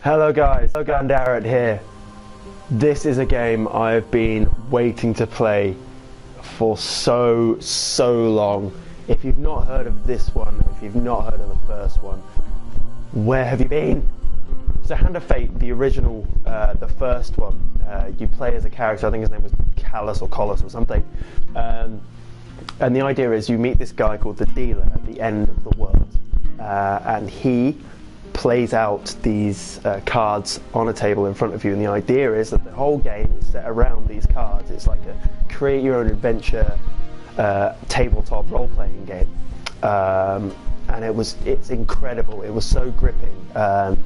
Hello guys, WONDERLAND here. This is a game I've been waiting to play for so long. If you've not heard of this one, if you've not heard of the first one, where have you been? So Hand of Fate, the original, the first one, you play as a character, I think his name was Callus or Colus or something, and the idea is you meet this guy called the Dealer at the end of the world, and he plays out these cards on a table in front of you, and the idea is that the whole game is set around these cards. It's like a create your own adventure tabletop role-playing game, and it's incredible. It was so gripping, and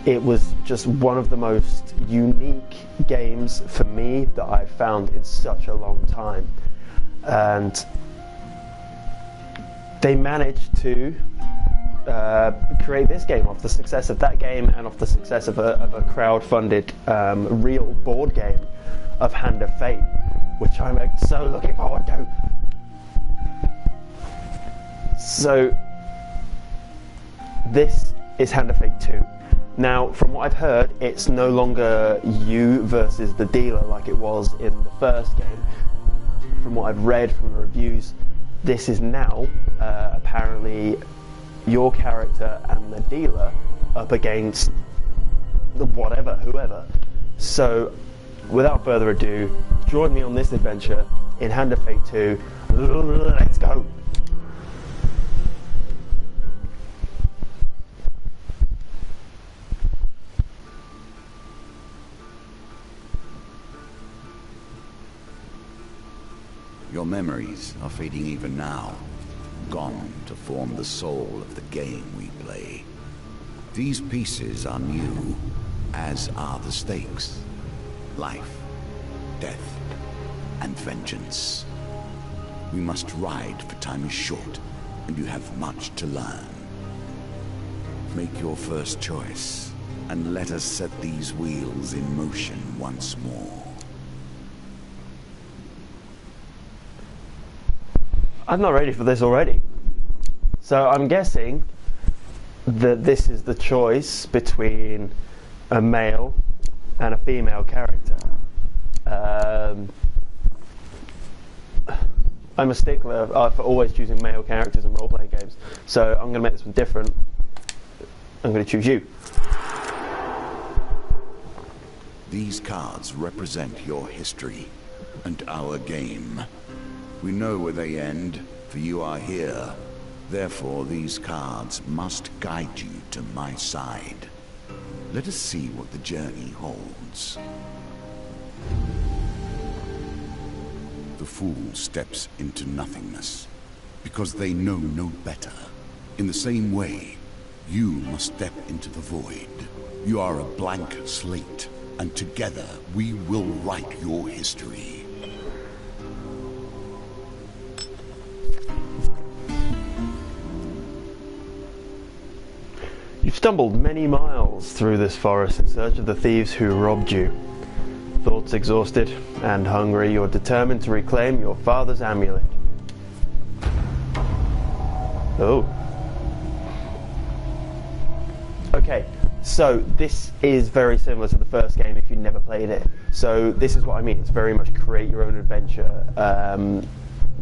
it was just one of the most unique games for me that I've found in such a long time. And they managed to create this game off the success of that game and off the success of a crowd-funded real board game of Hand of Fate, which I'm so looking forward to. So this is Hand of Fate 2. Now, from what I've heard, it's no longer you versus the dealer like it was in the first game. From what I've read from the reviews, this is now apparently your character and the dealer up against whoever. So, without further ado, join me on this adventure in Hand of Fate 2. Let's go! Your memories are fading even now, gone to form the soul of the game we play. These pieces are new, as are the stakes. Life, death, and vengeance. We must ride, for time is short, and you have much to learn. Make your first choice, and let us set these wheels in motion once more. I'm not ready for this already. So I'm guessing that this is the choice between a male and a female character. I'm a stickler for always choosing male characters in role-playing games, so I'm going to make this one different. I'm going to choose you. These cards represent your history and our game. We know where they end, for you are here. Therefore, these cards must guide you to my side. Let us see what the journey holds. The fool steps into nothingness, because they know no better. In the same way, you must step into the void. You are a blank slate, and together we will write your history. You've stumbled many miles through this forest in search of the thieves who robbed you. Thoughts exhausted and hungry, you're determined to reclaim your father's amulet. Oh. Okay, so this is very similar to the first game if you've never played it. So this is what I mean, it's very much create your own adventure,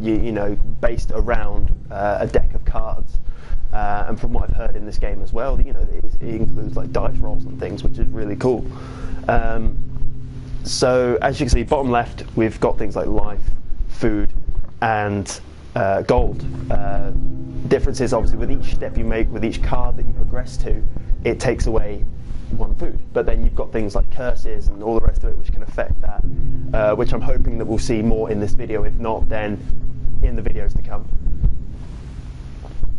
you know, based around a deck of cards. And from what I've heard in this game as well, you know, it includes like dice rolls and things, which is really cool. So as you can see, bottom left, we've got things like life, food, and gold. Difference is obviously with each step you make, with each card that you progress to, it takes away one food. But then you've got things like curses and all the rest of it, which can affect that, which I'm hoping that we'll see more in this video. If not, then in the videos to come.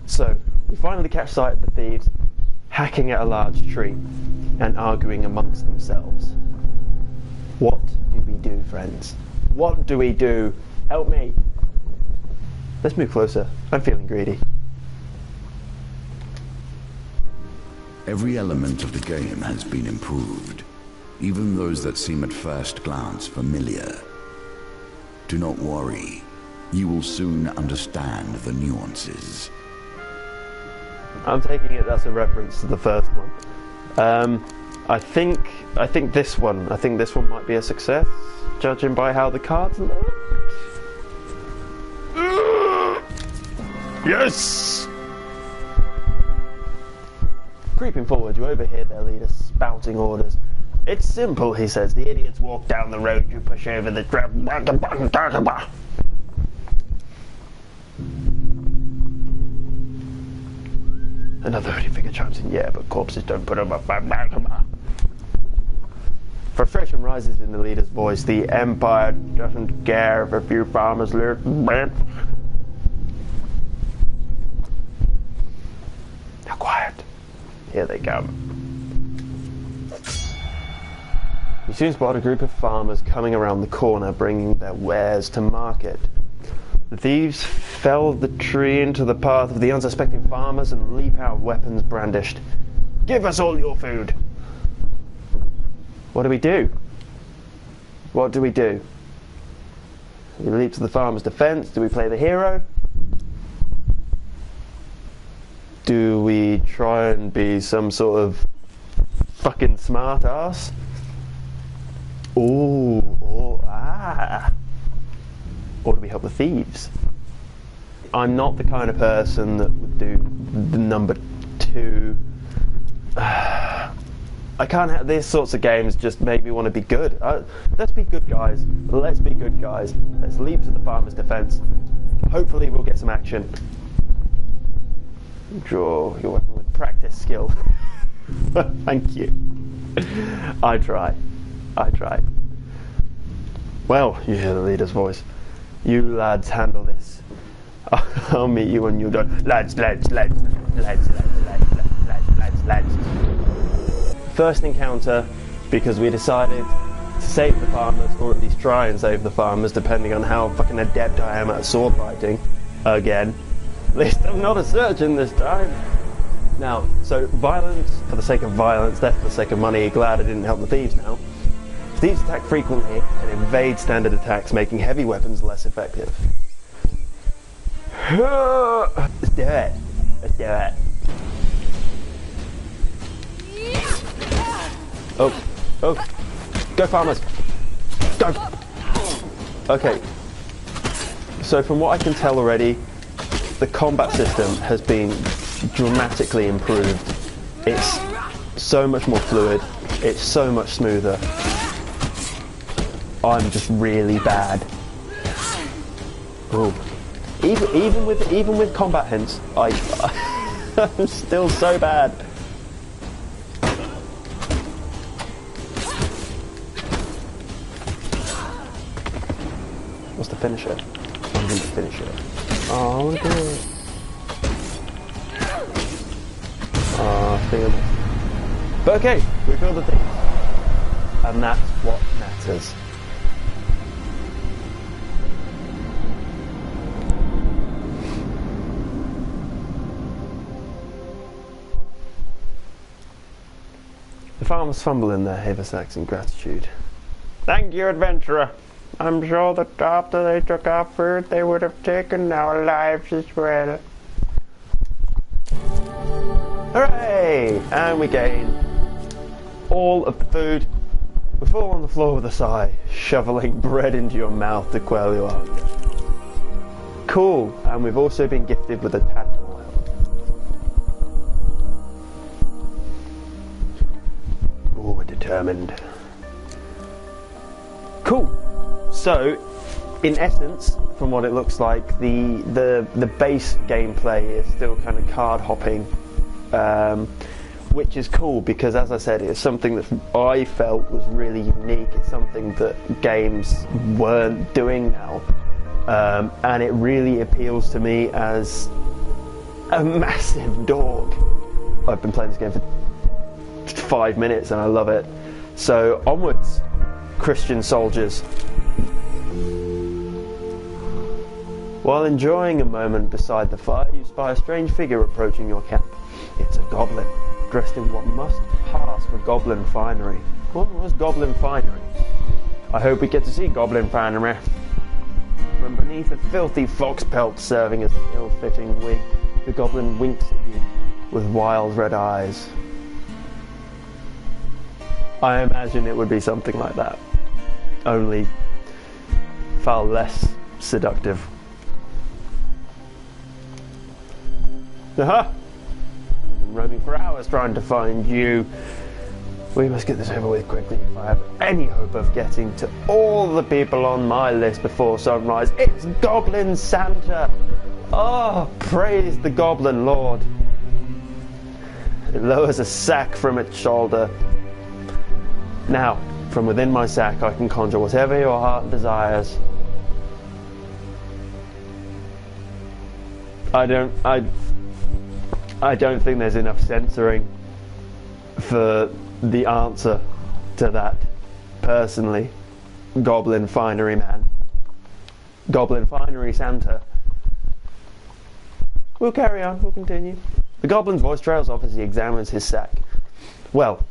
So we finally catch sight of the thieves hacking at a large tree and arguing amongst themselves. What do we do, friends? What do we do? Help me! Let's move closer. I'm feeling greedy. Every element of the game has been improved, even those that seem at first glance familiar. Do not worry, you will soon understand the nuances. I'm taking it that's a reference to the first one. I think this one might be a success, judging by how the cards look. Yes! Creeping forward, you overhear their leader spouting orders. It's simple, he says. The idiots walk down the road, you push over the trap. Another hoodie figure chimes in, yeah, but corpses don't put them up. Frustration rises in the leader's voice. The Empire doesn't care if a few farmers live. Now quiet. Here they come. You soon spot a group of farmers coming around the corner, bringing their wares to market. The thieves fell the tree into the path of the unsuspecting farmers and leap out, weapons brandished. Give us all your food! What do we do? What do we do? Do we leap to the farmer's defense? Do we play the hero? Do we try and be some sort of fucking smart ass? Or do we help the thieves? I'm not the kind of person that would do the number two. I can't have these sorts of games just make me want to be good. Let's be good guys. Let's be good guys. Let's leap to the farmer's defense. Hopefully we'll get some action. Draw your weapon with practice skill. Thank you. I try. Well, you hear the leader's voice. You lads handle this. I'll meet you when you're done. Lads. First encounter, because we decided to save the farmers, or at least try and save the farmers, depending on how fucking adept I am at sword fighting. Again. At least I'm not a surgeon this time. Now, so violence for the sake of violence, death for the sake of money. Glad I didn't help the thieves now. Thieves attack frequently and evade standard attacks, making heavy weapons less effective. Let's do it. Let's do it. Oh. Go farmers. Go. Okay. So from what I can tell already, the combat system has been dramatically improved. It's so much more fluid. It's so much smoother. I'm just really bad. Ooh. Even with combat hints, I'm still so bad. What's the finisher? I'm going to finish it. Oh, I want to do it. Oh, feel it. But okay, we feel the things. And that's what matters. The farmers fumble in their haversacks in gratitude. Thank you, adventurer. I'm sure that after they took our food, they would have taken our lives as well. Hooray! And we gain all of the food. We fall on the floor with a sigh, shoveling bread into your mouth to quell your hunger. Cool, and we've also been gifted with a tadpole. Oh, we're determined. Cool. So, in essence, from what it looks like, the base gameplay is still kind of card hopping, which is cool because, as I said, it's something that I felt was really unique. It's something that games weren't doing now, and it really appeals to me as a massive dog. I've been playing this game for 5 minutes and I love it. So onwards, Christian soldiers. While enjoying a moment beside the fire, you spy a strange figure approaching your camp. It's a goblin, dressed in what must pass for goblin finery. What was goblin finery? I hope we get to see goblin finery. From beneath a filthy fox pelt serving as an ill-fitting wig, the goblin winks at you with wild red eyes. I imagine it would be something like that, only far less seductive. Aha! I've been roaming for hours trying to find you. We must get this over with quickly if I have any hope of getting to all the people on my list before sunrise. It's Goblin Santa! Oh, praise the Goblin Lord. It lowers a sack from its shoulder. Now, from within my sack I can conjure whatever your heart desires. I don't think there's enough censoring for the answer to that, personally. Goblin Finery Man. Goblin Finery Santa. We'll carry on, we'll continue. The goblin's voice trails off as he examines his sack. Well,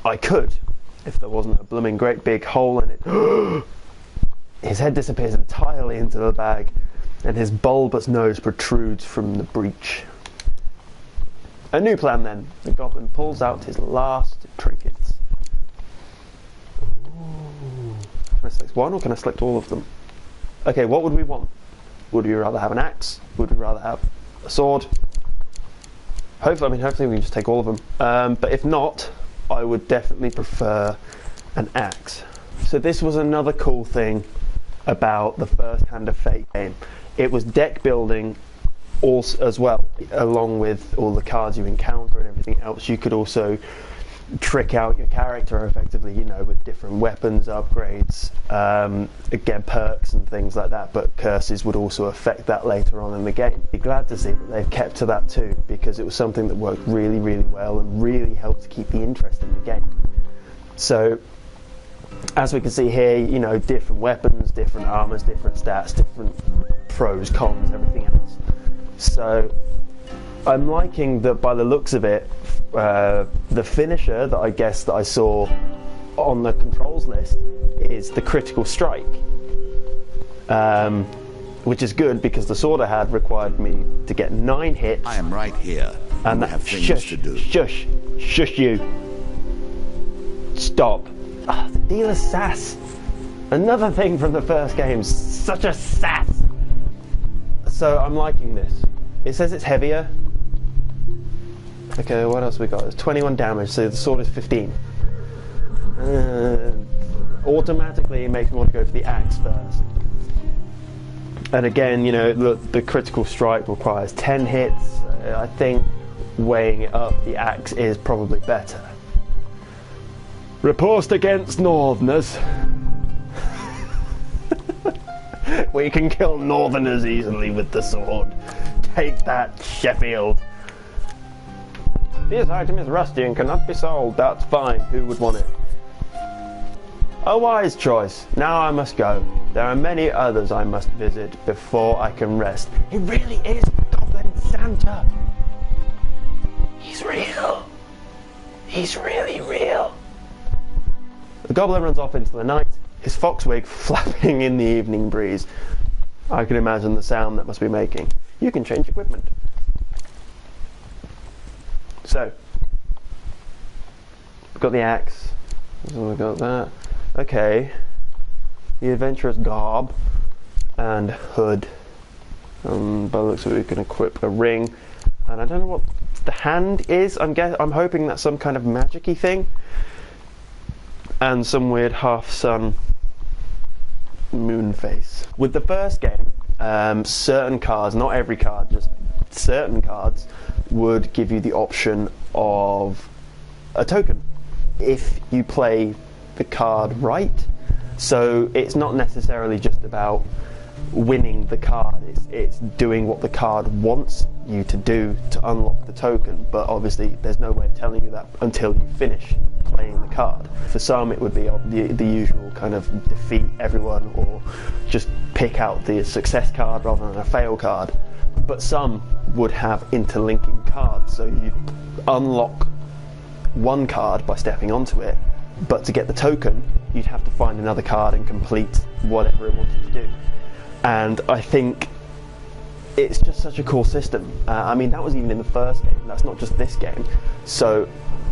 I could, if there wasn't a blooming great big hole in it. His head disappears entirely into the bag, and his bulbous nose protrudes from the breach. A new plan then. The goblin pulls out his last trinkets. Ooh. Can I select one or can I select all of them? Okay, what would we want? Would we rather have an axe? Would we rather have a sword? Hopefully we can just take all of them. But if not, I would definitely prefer an axe. So this was another cool thing about the first Hand of Fate game. It was deck building also as well, along with all the cards you encounter and everything else. You could also trick out your character effectively, you know, with different weapons, upgrades, get perks and things like that, but curses would also affect that later on in the game. Be glad to see that they've kept to that too, because it was something that worked really, really well and really helped keep the interest in the game. So, as we can see here, you know, different weapons, different armors, different stats, different pros, cons, everything else. So I'm liking that by the looks of it, the finisher that I guess that I saw on the controls list is the critical strike, which is good because the sword I had required me to get 9 hits. I am right here. And that, have things to do. Shush you. Stop. The dealer's sass. Another thing from the first game, such a sass. So I'm liking this. It says it's heavier. Okay, what else we got? It's 21 damage, so the sword is 15. Automatically it makes me want to go for the axe first. And again, you know, look, the critical strike requires 10 hits. I think weighing it up, the axe is probably better. Repulsed against Northerners. We can kill Northerners easily with the sword. Take that, Sheffield. This item is rusty and cannot be sold. That's fine. Who would want it? A wise choice. Now I must go. There are many others I must visit before I can rest. He really is Goblin Santa. He's real. He's really real. The goblin runs off into the night, his fox wig flapping in the evening breeze. I can imagine the sound that must be making. You can change equipment. So, we've got the axe. So we've got that. Okay. The adventurous garb and hood. By the looks of it, we can equip a ring. And I don't know what the hand is. I'm hoping that's some kind of magic-y thing. And some weird half-sun moon face. With the first game, certain cards, not every card, just certain cards, would give you the option of a token if you play the card right. So it's not necessarily just about winning the card, it's doing what the card wants you to do to unlock the token, but obviously there's no way of telling you that until you finish playing the card. For some it would be the usual kind of defeat everyone or just pick out the success card rather than a fail card, but some would have interlinking cards, so you'd unlock one card by stepping onto it, but to get the token you'd have to find another card and complete whatever it wanted to do. And I think it's just such a cool system. I mean, that was even in the first game, that's not just this game. So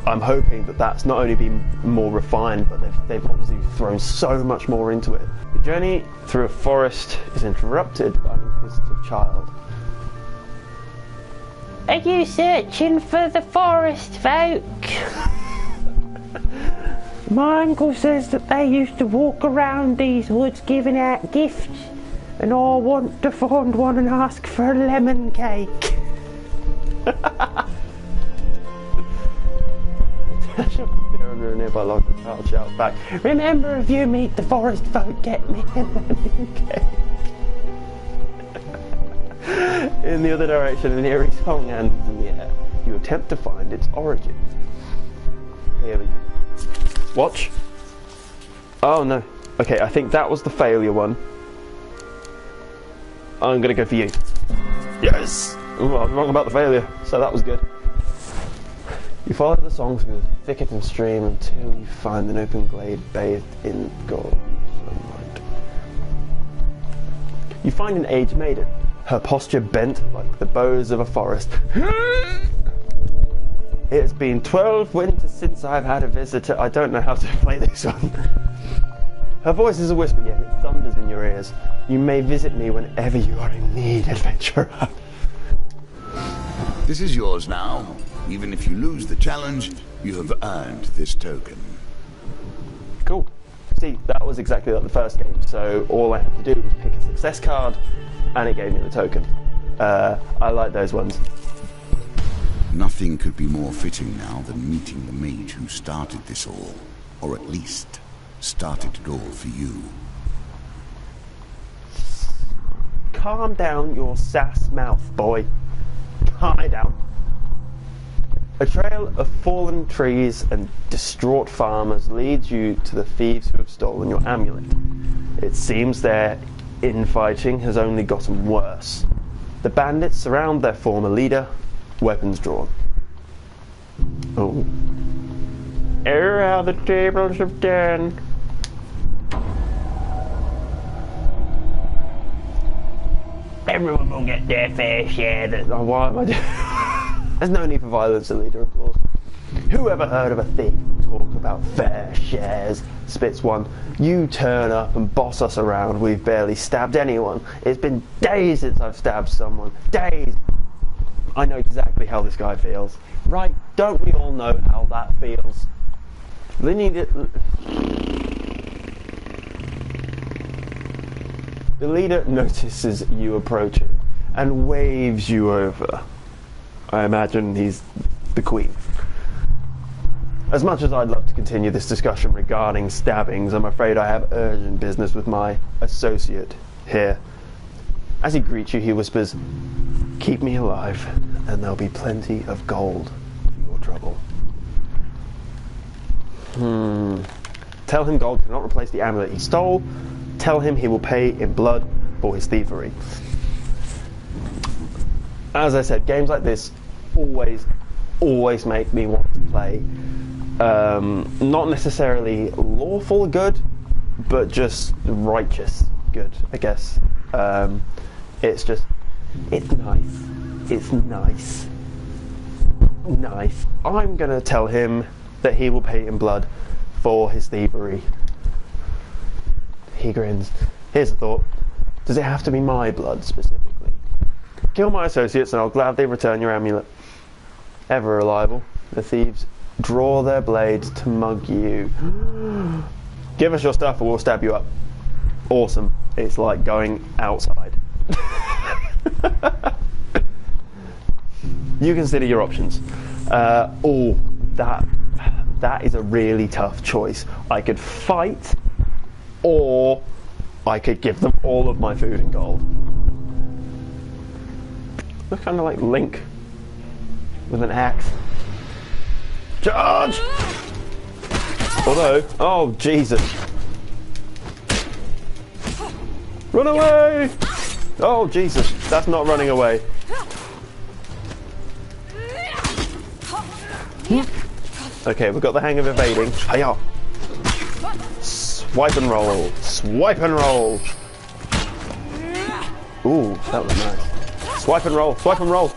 I'm hoping that that's not only been more refined, but they've obviously thrown so much more into it. The journey through a forest is interrupted by an inquisitive child. Are you searching for the forest folk? My uncle says that they used to walk around these woods giving out gifts, and I want to find one and ask for a lemon cake. Under a nearby log, the child shouts back, "Remember, if you meet the forest folk, get me a lemon cake." In the other direction, an eerie song hangs in the air. You attempt to find its origin. Here we go. Watch. Oh no. Okay, I think that was the failure one. I'm gonna go for you. Yes! Ooh, I was wrong about the failure, so that was good. You follow the song through the thicket and stream until you find an open glade bathed in golden sunlight. You find an aged maiden, her posture bent like the boughs of a forest. It has been 12 winters since I've had a visitor. I don't know how to play this one. Her voice is a whisper, yet it thunders in your ears. You may visit me whenever you are in need, adventurer. This is yours now. Even if you lose the challenge, you have earned this token. Cool. See, that was exactly like the first game, so all I had to do was pick a success card, and it gave me the token. I like those ones. Nothing could be more fitting now than meeting the mage who started this all, or at least started it all for you. Calm down your sass mouth, boy. Calm it down. A trail of fallen trees and distraught farmers leads you to the thieves who have stolen your amulet. It seems their infighting has only gotten worse. The bandits surround their former leader, weapons drawn. Oh. Ere how the tables have turned. Everyone will get their fair share. Oh, why am I doing? There's no need for violence, the leader implores. Who ever heard of a thief talk about fair shares? Spits one. You turn up and boss us around. We've barely stabbed anyone. It's been days since I've stabbed someone. Days. I know exactly how this guy feels. Right? Don't we all know how that feels? The leader notices you approaching and waves you over. I imagine he's the queen. As much as I'd love to continue this discussion regarding stabbings, I'm afraid I have urgent business with my associate here. As he greets you, he whispers, "Keep me alive, and there'll be plenty of gold for your trouble." Tell him gold cannot replace the amulet he stole. Tell him he will pay in blood for his thievery. As I said, games like this always make me want to play. Not necessarily lawful good, but just righteous good, I guess. It's nice. It's nice. Nice. I'm gonna tell him that he will pay in blood for his thievery. He grins. Here's a thought. Does it have to be my blood specifically? Kill my associates and I'll gladly return your amulet. Ever reliable, the thieves draw their blades to mug you. Give us your stuff or we'll stab you up. Awesome. It's like going outside. You consider your options. That is a really tough choice. I could fight, or I could give them all of my food and gold. Look, kind of like Link with an axe. Charge! Although, oh Jesus! Run away! Oh Jesus, that's not running away. Okay, we've got the hang of evading. Hiya! Swipe and roll. Swipe and roll. Ooh, that was nice. Swipe and roll. Swipe and roll.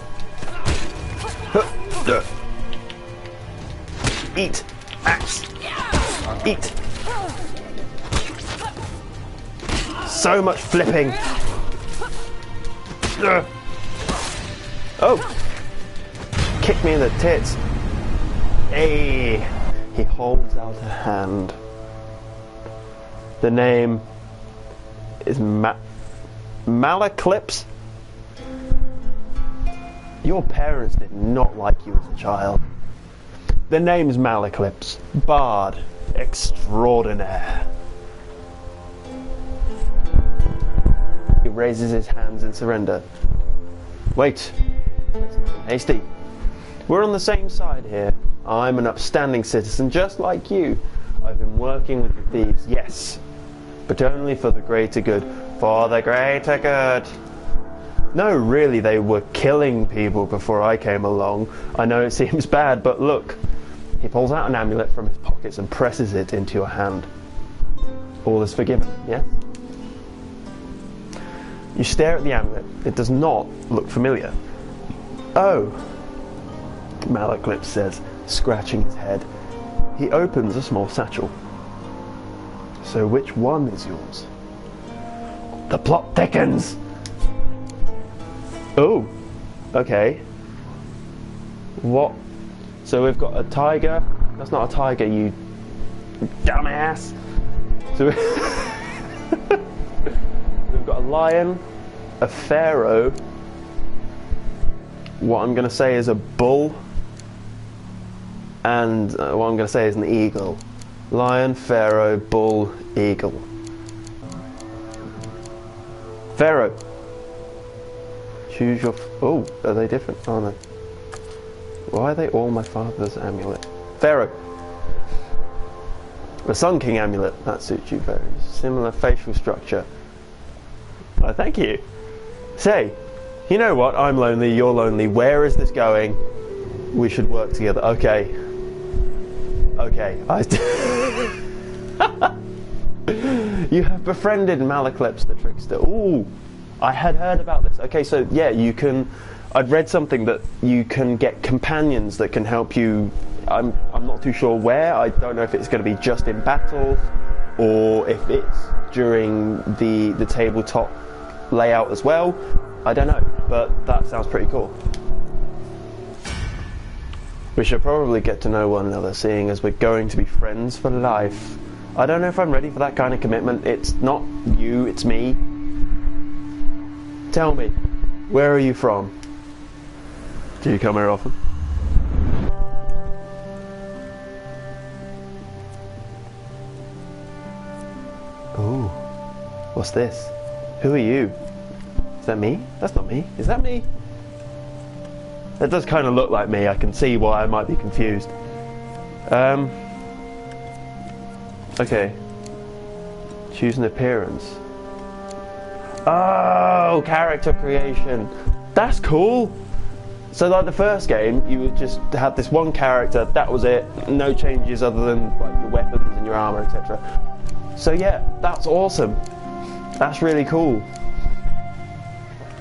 Eat. Axe. Eat. So much flipping. Ugh. Oh. Kick me in the tits. Hey. He holds out a hand. The name is Malaclips. Your parents did not like you as a child. The name's Malaclips, Bard Extraordinaire. He raises his hands in surrender. Wait. Hasty. We're on the same side here. I'm an upstanding citizen just like you. I've been working with the thieves, yes. But only for the greater good. For the greater good. No, really, they were killing people before I came along. I know it seems bad, but look. He pulls out an amulet from his pockets and presses it into your hand. All is forgiven, yes? You stare at the amulet. It does not look familiar. Oh, Malaclips says, scratching his head. He opens a small satchel. So which one is yours? The plot thickens! Oh, okay. What? So we've got a tiger. That's not a tiger, you dumbass. So we've got a lion, a pharaoh. What I'm going to say is a bull. And what I'm going to say is an eagle. Lion, pharaoh, bull, eagle. Pharaoh. Choose your... Oh, are they different? Oh no. Why are they all my father's amulet? Pharaoh. The Sun King amulet. That suits you very. Similar facial structure. Oh, thank you. Say, you know what? I'm lonely, you're lonely. Where is this going? We should work together. Okay. Okay. You have befriended Malaclips the trickster. Ooh. I had heard about this. Okay, so yeah, you can... I'd read something that you can get companions that can help you. I'm not too sure where. I don't know if it's going to be just in battle or if it's during the tabletop layout as well. I don't know, but that sounds pretty cool. We should probably get to know one another, seeing as we're going to be friends for life. I don't know if I'm ready for that kind of commitment. It's not you, it's me. Tell me, where are you from? Do you come here often? Ooh, what's this? Who are you? Is that me? That's not me. Is that me? That does kind of look like me. I can see why I might be confused. Okay. Choose an appearance. Oh, character creation. That's cool. So like the first game, you would just have this one character, that was it, no changes other than like your weapons and your armor, etc. So yeah, that's awesome. That's really cool.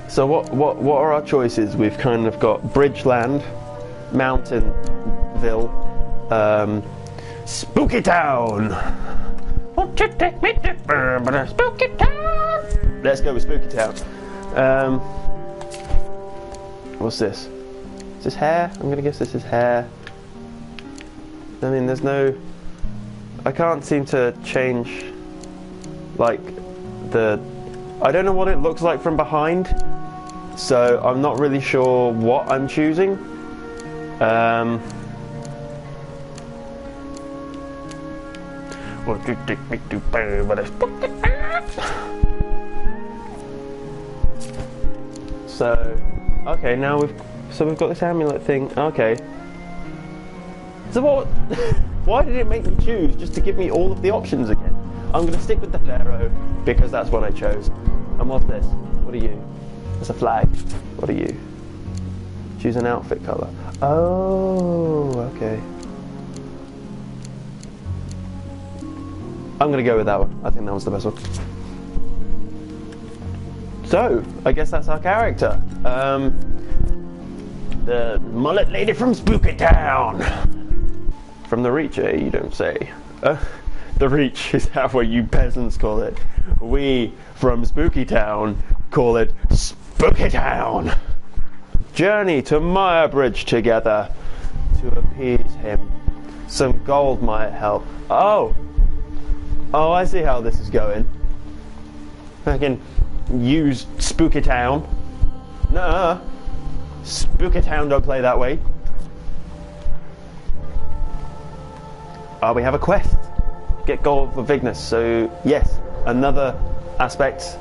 So what are our choices? We've kind of got Bridgeland, Mountainville, Spookytown. Won't you take me to Spookytown? Let's go with Spookytown. What's this? Is this hair? I'm gonna guess this is hair. I mean, there's no... I can't seem to change, like, I don't know what it looks like from behind, so I'm not really sure what I'm choosing. What you take me to So, okay, now we've got this amulet thing. Okay. So what? Why did it make me choose just to give me all of the options again? I'm gonna stick with the pharaoh because that's what I chose. And what's this? What are you? It's a flag. What are you? Choose an outfit color. Oh, okay. I'm gonna go with that one. I think that was the best one. So, I guess that's our character. The mullet lady from Spookytown. From the Reach, eh? You don't say. The Reach is how you peasants call it. We, from Spookytown, call it Spookytown. Journey to Mire Bridge together to appease him. Some gold might help. Oh, I see how this is going. I can use Spookytown. No, Spookytown don't play that way. We have a quest. Get gold for Vignes. So yes, another aspect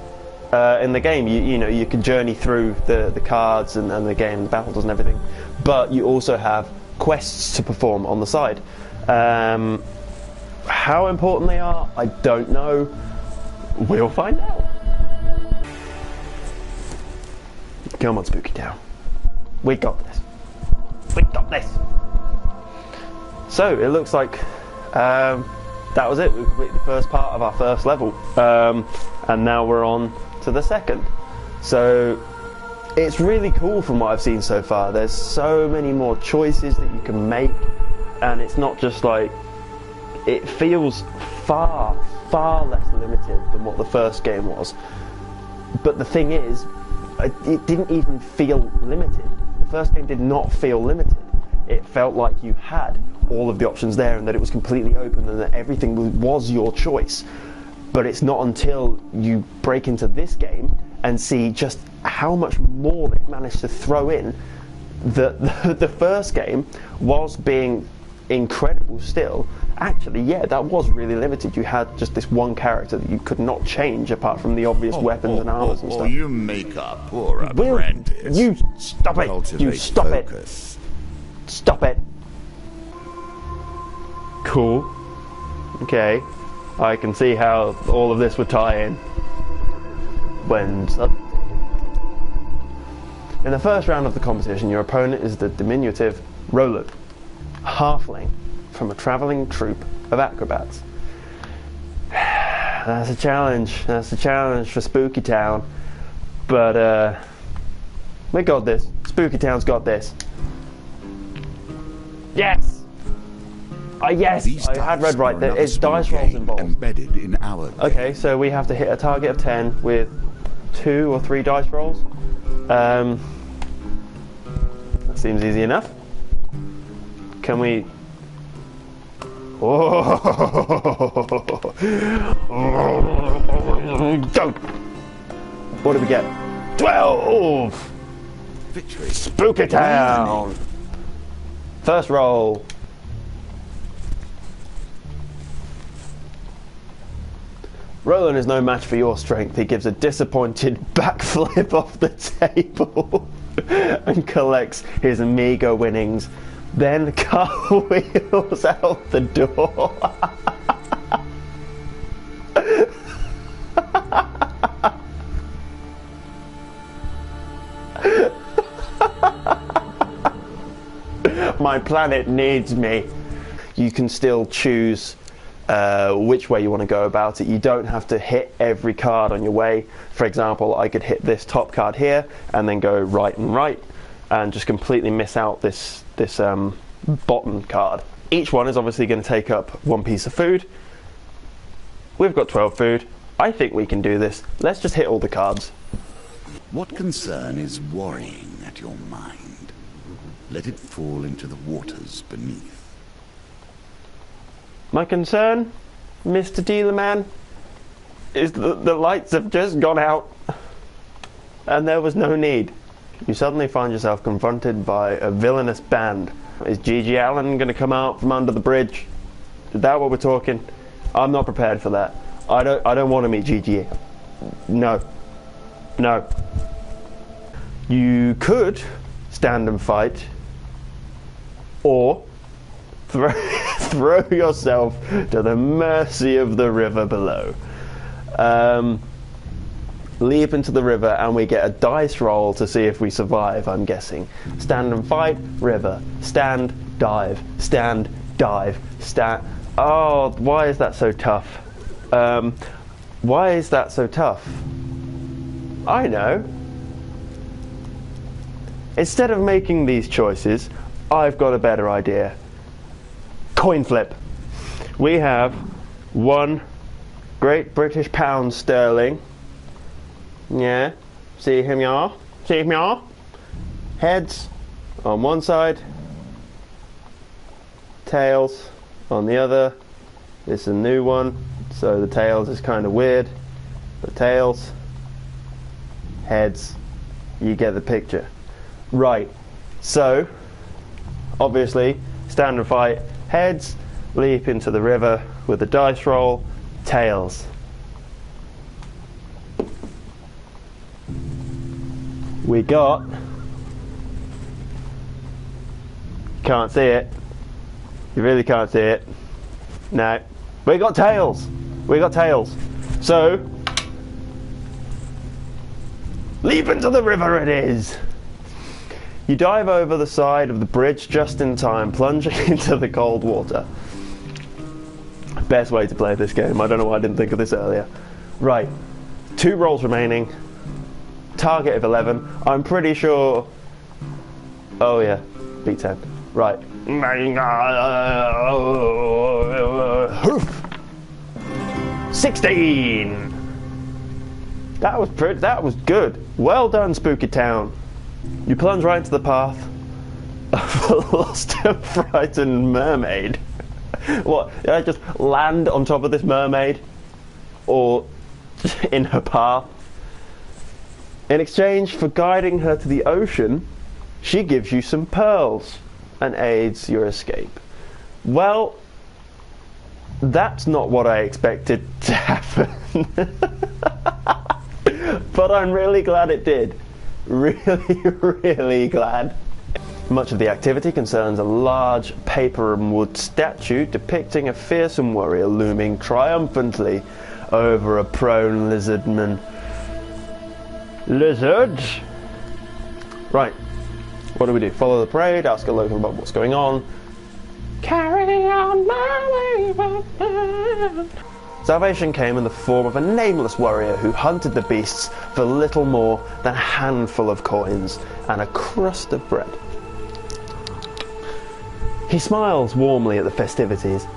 in the game. You know, you can journey through the cards and the game, the battles and everything, but you also have quests to perform on the side. How important they are, I don't know. We'll find out. Come on, Spookytown. We got this. We got this. So it looks like that was it. We completed the first part of our first level, and now we're on to the second. So it's really cool from what I've seen so far. There's so many more choices that you can make, and it's not just like, it feels far less limited than what the first game was. But the thing is, it didn't even feel limited. The first game did not feel limited. It felt like you had all of the options there, and that it was completely open, and that everything was your choice. But it's not until you break into this game and see just how much more they've managed to throw in that the first game was being incredible still. Actually, yeah, that was really limited. You had just this one character that you could not change apart from the obvious weapons and armors and stuff. You make a poor apprentice. You stop it! Cultivate You stop focus. it! Stop it! Cool. Okay. I can see how all of this would tie in. In the first round of the competition, your opponent is the diminutive Roland, halfling from a travelling troupe of acrobats. That's a challenge. That's a challenge for Spookytown. But we got this. Spookytown's got this. Yes. Yes, I had read right. There is dice rolls involved. Embedded in our game. Okay, so we have to hit a target of 10 with 2 or 3 dice rolls. That seems easy enough. Can we? Oh! Go! What did we get? 12. Victory. Spookytown. First roll. Roland is no match for your strength. He gives a disappointed backflip off the table and collects his meager winnings, then cartwheels out the door. My planet needs me. You can still choose which way you want to go about it. You don't have to hit every card on your way. For example, I could hit this top card here and then go right and right and just completely miss out this bottom card. Each one is obviously going to take up 1 piece of food. We've got 12 food. I think we can do this. Let's just hit all the cards. What concern is worrying at your mind? Let it fall into the waters beneath. My concern, Mr. Dealer Man, is that the lights have just gone out and there was no need. You suddenly find yourself confronted by a villainous band. Is G.G. Allen going to come out from under the bridge? Is that what we're talking? I'm not prepared for that. I don't want to meet G.G. No. No. You could stand and fight, or throw yourself to the mercy of the river below. Leap into the river and we get a dice roll to see if we survive, I'm guessing. Stand and fight, river. Stand, dive. Stand, dive. Stand. Oh, why is that so tough? Why is that so tough? I know. Instead of making these choices, I've got a better idea. coin flip. We have one Great British pound sterling. Yeah, see him, y'all? See him, y'all? Heads on one side, tails on the other. This is a new one, so the tails is kind of weird. The tails, heads, you get the picture. Right, so obviously standard fight, heads leap into the river with a dice roll, tails. We got, can't see it, you really can't see it, no, we got tails, so leap into the river it is. You dive over the side of the bridge just in time, plunging into the cold water. Best way to play this game, I don't know why I didn't think of this earlier. Right, 2 rolls remaining, target of 11, I'm pretty sure, oh yeah, beat 10, right. 16! That was good. Well done, Spookytown. You plunge right into the path of a lost and frightened mermaid. What, did I just land on top of this mermaid? Or in her path? In exchange for guiding her to the ocean, she gives you some pearls and aids your escape. Well, that's not what I expected to happen. But I'm really glad it did. Really glad. Much of the activity concerns a large paper and wood statue depicting a fearsome warrior looming triumphantly over a prone lizardman. Lizard? Right. What do? Follow the parade, ask a local about what's going on. Carry on my way. Salvation came in the form of a nameless warrior who hunted the beasts for little more than a handful of coins and a crust of bread. He smiles warmly at the festivities.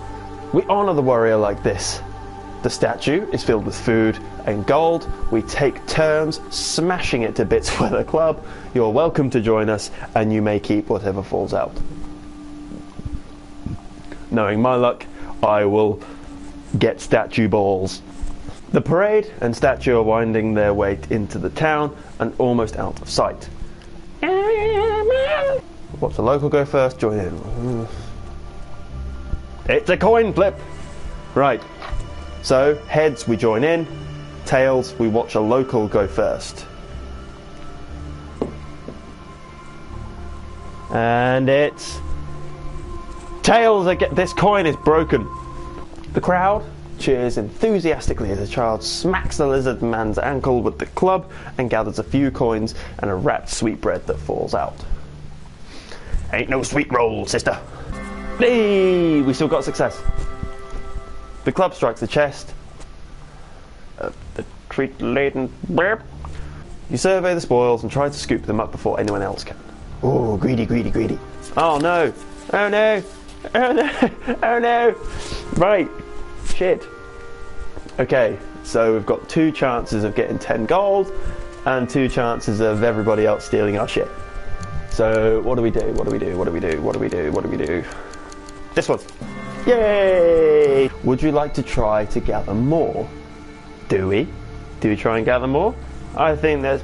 We honour the warrior like this. The statue is filled with food and gold. We take turns smashing it to bits with a club. You're welcome to join us, and you may keep whatever falls out. Knowing my luck, I will get statue balls. The parade and statue are winding their way into the town and almost out of sight. Watch the local go first, join in. It's a coin flip! Right, so heads we join in, tails we watch a local go first. And it's tails again. This coin is broken. The crowd cheers enthusiastically as a child smacks the lizard man's ankle with the club and gathers a few coins and a wrapped sweetbread that falls out. Ain't no sweet roll, sister. Hey, we still got success. The club strikes the chest of the treat-laden burp. You survey the spoils and try to scoop them up before anyone else can. Oh, greedy, greedy, greedy. Oh no! Oh no! Oh no! Oh no! Right. Shit. Okay, so we've got 2 chances of getting 10 gold and 2 chances of everybody else stealing our shit. So what do we do? What do we do? What do we do? What do we do? What do we do? This one. Yay! Would you like to try to gather more? Do we? Do we try and gather more? I think that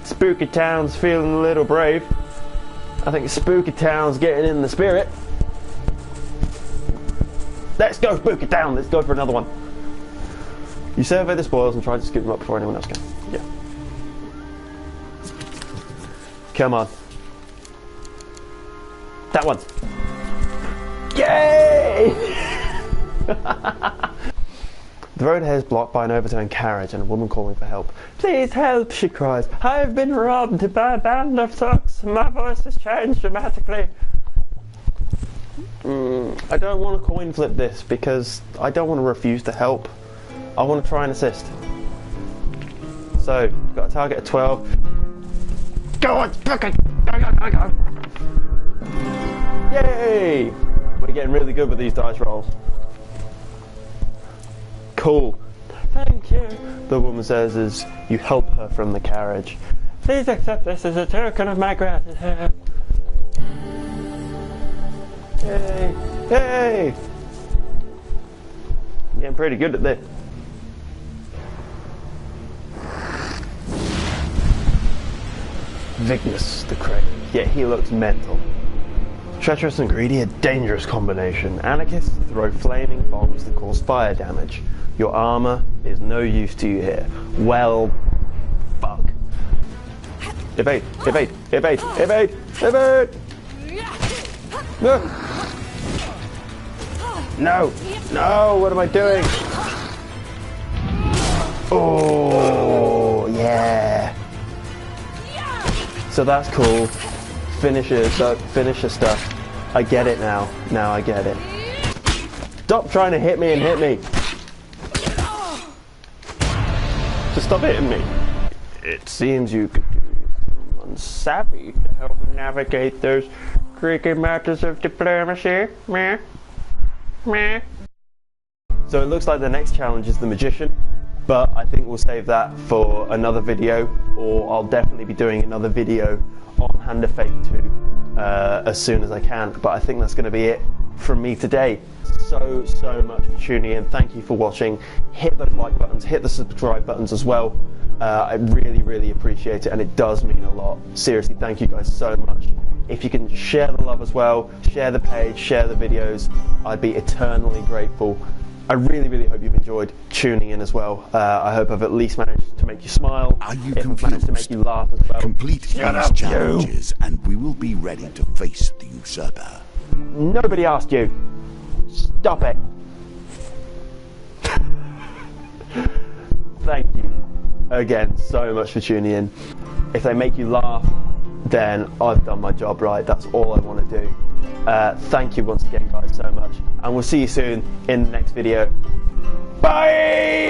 Spookytown's feeling a little brave. I think Spookytown's getting in the spirit. Let's go Spookytown! Let's go for another one. You survey the spoils and try to scoop them up before anyone else can. Yeah. Come on. That one. Yay! The road ahead is blocked by an overturned carriage and a woman calling for help. Please help, she cries. I've been robbed by a band of thugs. My voice has changed dramatically. I don't want to coin flip this because I don't want to refuse to help. I want to try and assist. So, got a target of 12. Go on, book it! Go, go, go, go! Yay! We getting really good with these dice rolls. Cool. Thank you, the woman says as you help her from the carriage. Please accept this as a token of my gratitude. Hey, hey! I'm getting pretty good at this. Vignes the Crane. Yeah, he looks mental. Treacherous and greedy, a dangerous combination. Anarchists throw flaming bombs that cause fire damage. Your armor is no use to you here. Well, fuck. Evade, evade, evade, evade, evade! No! No! No! What am I doing? Oh, yeah! So that's cool. Finisher stuff. I get it now. Now I get it. Stop trying to hit me and hit me. Just stop hitting me. It seems you could do someone savvy to help navigate those tricky matters of diplomacy. Meh. Meh. So it looks like the next challenge is the magician, but I think we'll save that for another video, or I'll definitely be doing another video on Hand of Fate 2 as soon as I can. But I think that's going to be it from me today. So much for tuning in. Thank you for watching. Hit those like buttons, hit the subscribe buttons as well. I really appreciate it, and it does mean a lot. Seriously, thank you guys so much. If you can share the love as well, share the page, share the videos, I'd be eternally grateful. I really hope you've enjoyed tuning in as well. I hope I've at least managed to make you smile. Are you if confused? I've managed to make you laugh as well. Complete these challenges and we will be ready to face the usurper. Nobody asked you. Stop it. Thank you again so much for tuning in. If they make you laugh, then I've done my job right. That's all I want to do. Thank you once again, guys, so much. And we'll see you soon in the next video. Bye!